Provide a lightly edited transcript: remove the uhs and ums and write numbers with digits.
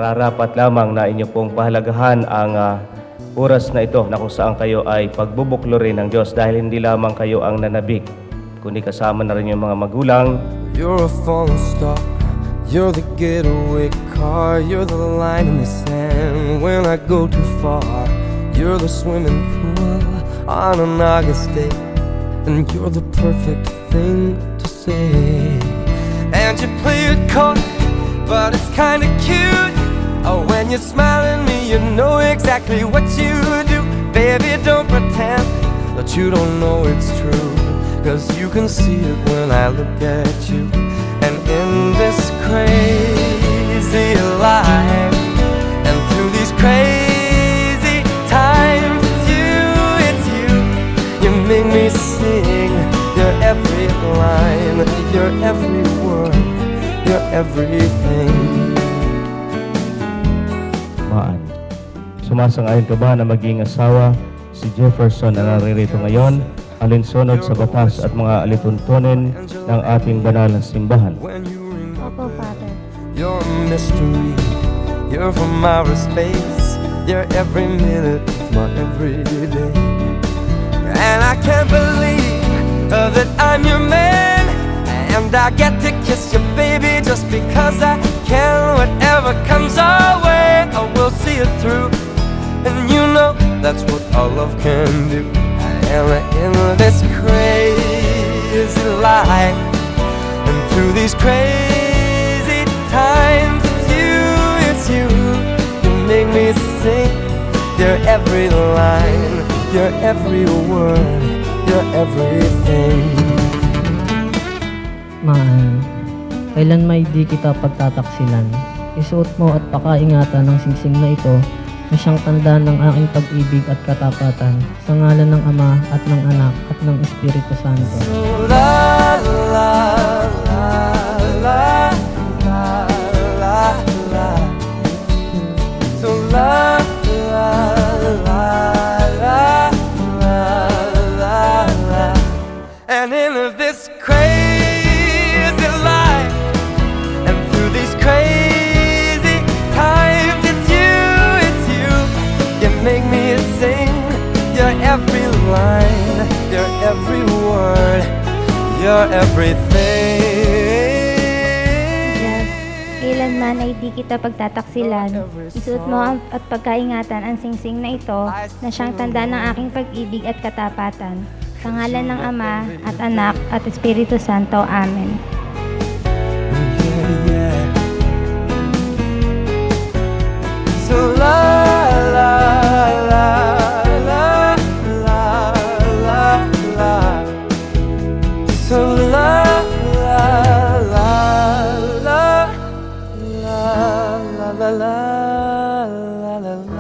nararapat lamang na inyo pong pahalagahan ang oras na ito na kung saan kayo ay pagbubuklorin ng Diyos dahil hindi lamang kayo ang nanabik, kundi kasama na rin yung mga magulang. You're a falling star, you're the getaway car, you're the line in the sand when I go too far. You're the swimming pool on an August day, and you're the perfect thing to say. And you play it coy, but it's kinda cute. Oh, when you smile at me, you know exactly what you do. Baby, don't pretend that you don't know it's true, 'cause you can see it when I look at you. And in this crazy life, and through these crazy times, it's you, you make me sing your every line, your every word, your everything. Sumasang-ayon ka ba na maging asawa si Jefferson na naririto ngayon, alinsunod sa batas at mga alituntunin ng ating banal na simbahan? Opo, Father. You're a mystery, you're from outer space, you're every minute of my everyday. And I can't believe that I'm your man, and I get to kiss you, baby, just because I can. Whatever comes our way, I will see it through. And you know that's what our love can do. And in this crazy life, and through these crazy times, it's you, you make me sing your every line, your every word, your everything. Mahal, kailan may di kita pagtataksilan, isuot mo at pakaingatan ng singsing na ito na siyang tanda ng aking pag-ibig at katapatan sa ngalan ng Ama at ng Anak at ng Espiritu Santo. So la la la la la la la. So la la la la la la la. And in this crazy life, and through these crazy times, it's you, you make me sing your every line, your every word, your everything. Kailanman ay di kita pagtataksilan, isuot mo at pagkaingatan ang singsing na ito na siyang tanda ng aking pag-ibig at katapatan. Sa ngalan ng Ama at Anak at Espiritu Santo. Amen. Yeah, yeah. So la la la la la la la. So la la la la la la la la la.